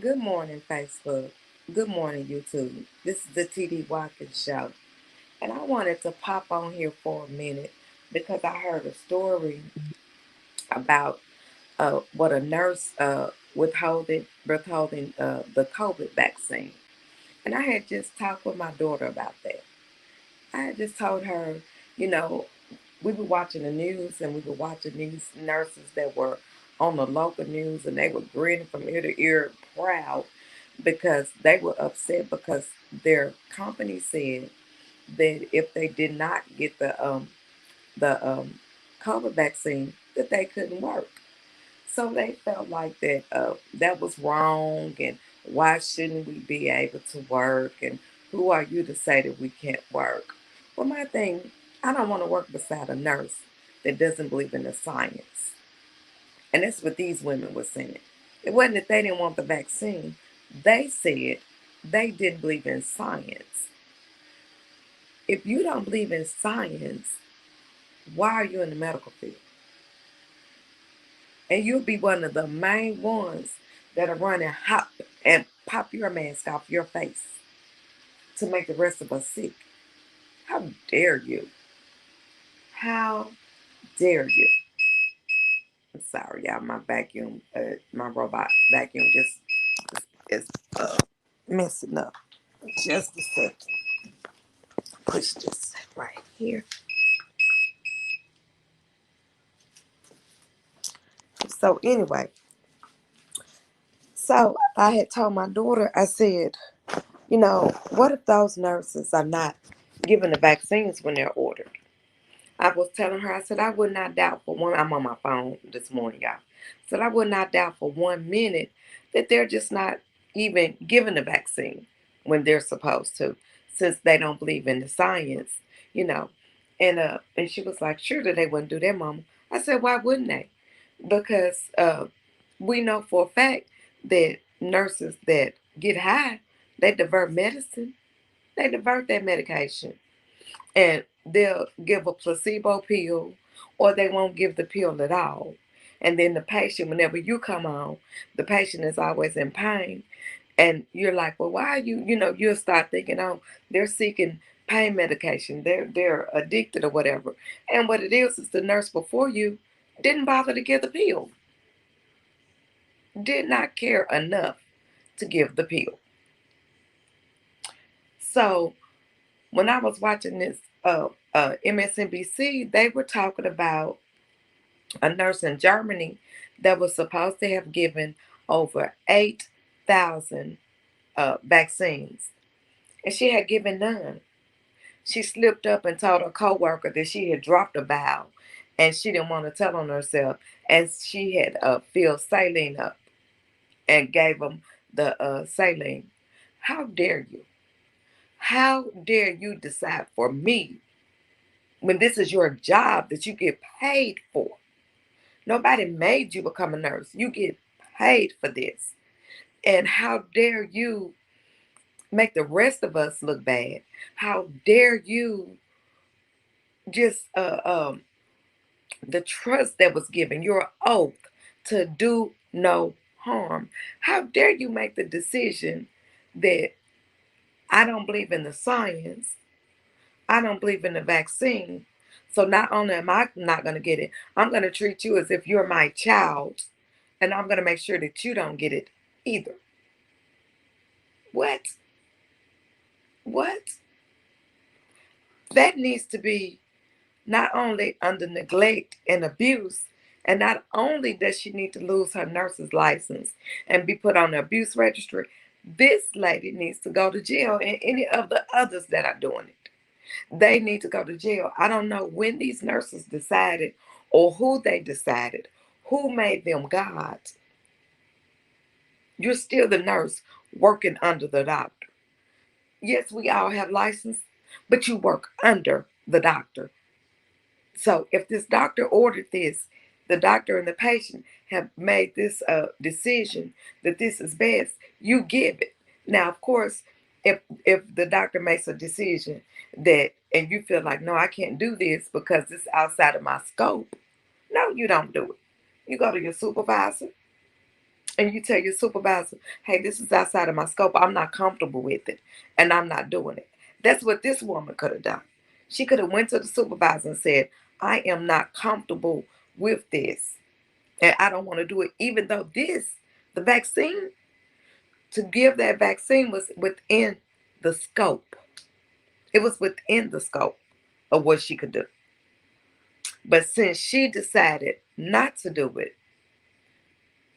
Good morning, Facebook. Good morning, YouTube. This is the TD Watkins Show. And I wanted to pop on here for a minute because I heard a story about what a nurse withholding the COVID vaccine. And I had just talked with my daughter about that. I had just told her, you know, we were watching the news and we were watching these nurses that were on the local news and they were grinning from ear to ear proud because they were upset because their company said that if they did not get the COVID vaccine that they couldn't work. So they felt like that was wrong, and why shouldn't we be able to work? And who are you to say that we can't work? Well, my thing, I don't want to work beside a nurse that doesn't believe in the science. And that's what these women were saying. It wasn't that they didn't want the vaccine. They said they didn't believe in science. If you don't believe in science, why are you in the medical field? And you'll be one of the main ones that are running hop and pop your mask off your face to make the rest of us sick. How dare you? How dare you? I'm sorry, y'all. My robot vacuum just is messing up. Just a second. Push this right here. So anyway, so I had told my daughter, I said, what if those nurses are not given the vaccines when they're ordered? I was telling her, I said, I would not doubt for one, I'm on my phone this morning, y'all. Said, I would not doubt for 1 minute that they're just not even given the vaccine when they're supposed to, since they don't believe in the science, you know. And she was like, sure that they wouldn't do that, Mama. I said, why wouldn't they? Because we know for a fact that nurses that get high, they divert medicine, they divert that medication, and they'll give a placebo pill or they won't give the pill at all. And then the patient, whenever you come on, the patient is always in pain. And you're like, well, why are you'll start thinking, oh, they're seeking pain medication. They're addicted or whatever. And what it is the nurse before you didn't bother to give the pill, did not care enough to give the pill. So when I was watching this MSNBC, they were talking about a nurse in Germany that was supposed to have given over 8,000 vaccines, and she had given none. She slipped up and told her coworker that she had dropped a vial, and she didn't want to tell on herself, and she had filled saline up and gave them the saline. How dare you? How dare you decide for me when this is your job that you get paid for? Nobody made you become a nurse. You get paid for this. And how dare you make the rest of us look bad? How dare you just the trust that was given, your oath to do no harm. How dare you make the decision that I don't believe in the science, I don't believe in the vaccine. So not only am I not going to get it, I'm going to treat you as if you're my child, and I'm going to make sure that you don't get it either. What? What? That needs to be not only under neglect and abuse, and not only does she need to lose her nurse's license and be put on the abuse registry, this lady needs to go to jail, and any of the others that are doing it. They need to go to jail. I don't know when these nurses decided or who they decided, who made them God. You're still the nurse working under the doctor. Yes, we all have license, but you work under the doctor. So if this doctor ordered this, the doctor and the patient have made this decision that this is best, you give it. Now, of course, if the doctor makes a decision that and you feel like, no, I can't do this because it's outside of my scope, no, you don't do it. You go to your supervisor and you tell your supervisor, hey, this is outside of my scope. I'm not comfortable with it, and I'm not doing it. That's what this woman could have done. She could have went to the supervisor and said, I am not comfortable with this, and I don't want to do it, even though the vaccine, to give that vaccine was within the scope. It was within the scope of what she could do. But since she decided not to do it,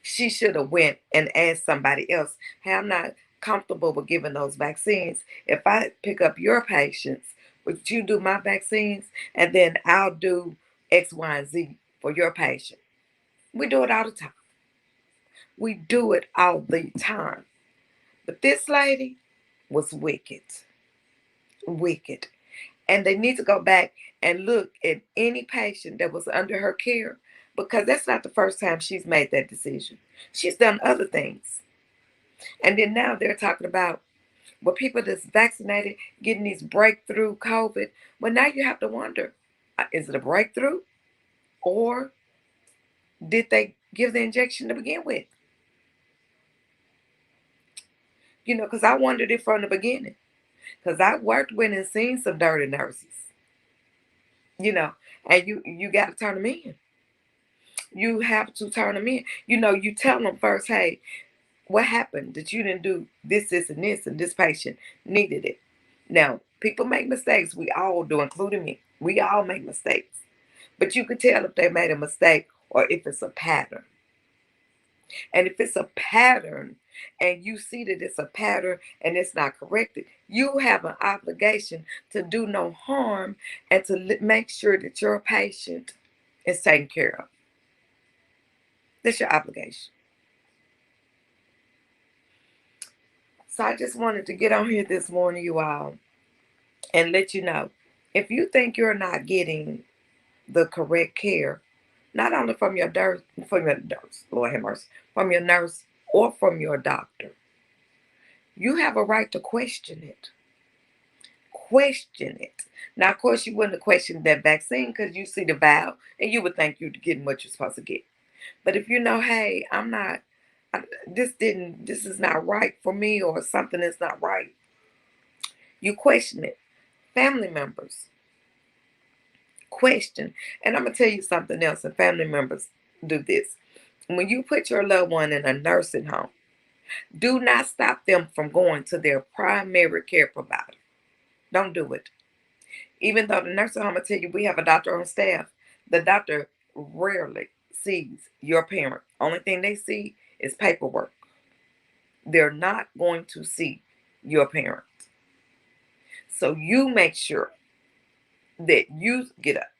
she should have went and asked somebody else, hey, I'm not comfortable with giving those vaccines. If I pick up your patients, would you do my vaccines? And then I'll do X, Y, and Z for your patient. We do it all the time. We do it all the time. But this lady was wicked. Wicked. And they need to go back and look at any patient that was under her care, because that's not the first time she's made that decision. She's done other things. And then now they're talking about, well, people that's vaccinated getting these breakthrough COVID. Well, now you have to wonder, is it a breakthrough, or did they give the injection to begin with? Because I wondered it from the beginning. Because I worked with and seen some dirty nurses, you know, and you got to turn them in. You have to turn them in. You tell them first, hey, what happened that you didn't do this, and this patient needed it. Now, people make mistakes. We all do, including me. We all make mistakes. But you can tell if they made a mistake or if it's a pattern. And if it's a pattern and you see that it's a pattern and it's not corrected, you have an obligation to do no harm and to make sure that your patient is taken care of. That's your obligation. So I just wanted to get on here this morning, you all, and let you know, if you think you're not getting the correct care, not only from your nurse, Lord have mercy, from your nurse or from your doctor, you have a right to question it. Question it. Now, of course, you wouldn't have questioned that vaccine because you see the vial and you would think you're getting what you're supposed to get. But if you know, hey, this is not right for me, or something is not right, you question it. Family members question. And I'm going to tell you something else, and family members do this. When you put your loved one in a nursing home, do not stop them from going to their primary care provider. Don't do it. Even though the nursing home will tell you we have a doctor on staff, the doctor rarely sees your parent. Only thing they see is paperwork. They're not going to see your parent. So you make sure that you get up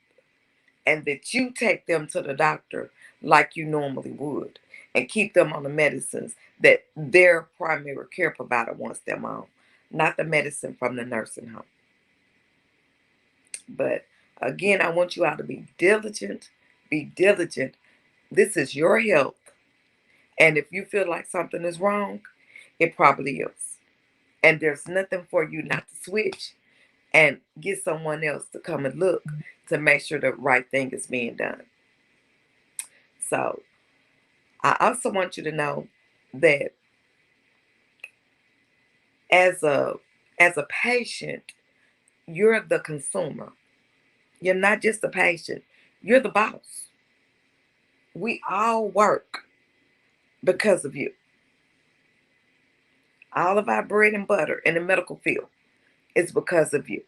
and that you take them to the doctor like you normally would, and keep them on the medicines that their primary care provider wants them on, not the medicine from the nursing home. But again, I want you all to be diligent. Be diligent. This is your health. And if you feel like something is wrong, it probably is. And there's nothing for you not to switch and get someone else to come and look to make sure the right thing is being done. So I also want you to know that as a patient, you're the consumer. You're not just a patient. You're the boss. We all work because of you. All of our bread and butter in the medical field is because of you.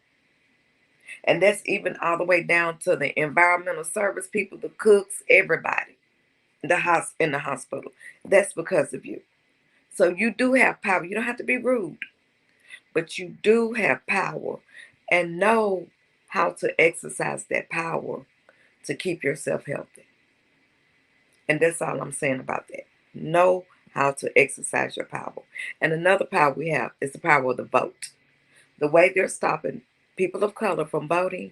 And that's even all the way down to the environmental service people, the cooks, everybody in the hospital. That's because of you. So you do have power. You don't have to be rude, but you do have power, and know how to exercise that power to keep yourself healthy. And that's all I'm saying about that. Know how to exercise your power. And another power we have is the power of the vote. The way they're stopping people of color from voting,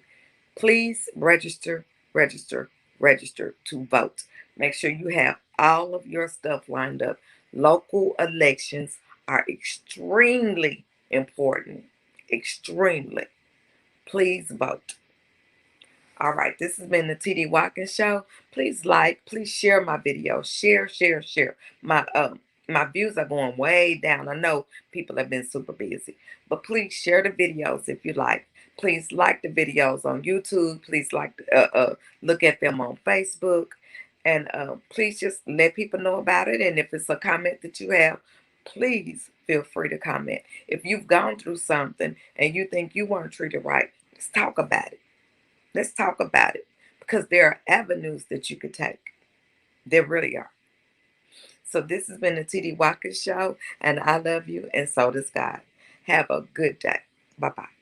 please register, register, register to vote. Make sure you have all of your stuff lined up. Local elections are extremely important. Extremely. Please vote. All right, this has been the TD Watkins Show. Please like, please share my video. Share, share, share. My views are going way down. I know people have been super busy, but please share the videos if you like. Please like the videos on YouTube. Please look at them on Facebook, and please just let people know about it. And if it's a comment that you have, please feel free to comment. If you've gone through something and you think you weren't treated right, let's talk about it. Let's talk about it because there are avenues that you could take. There really are. So this has been the TD Watkins Show, and I love you, and so does God. Have a good day. Bye bye.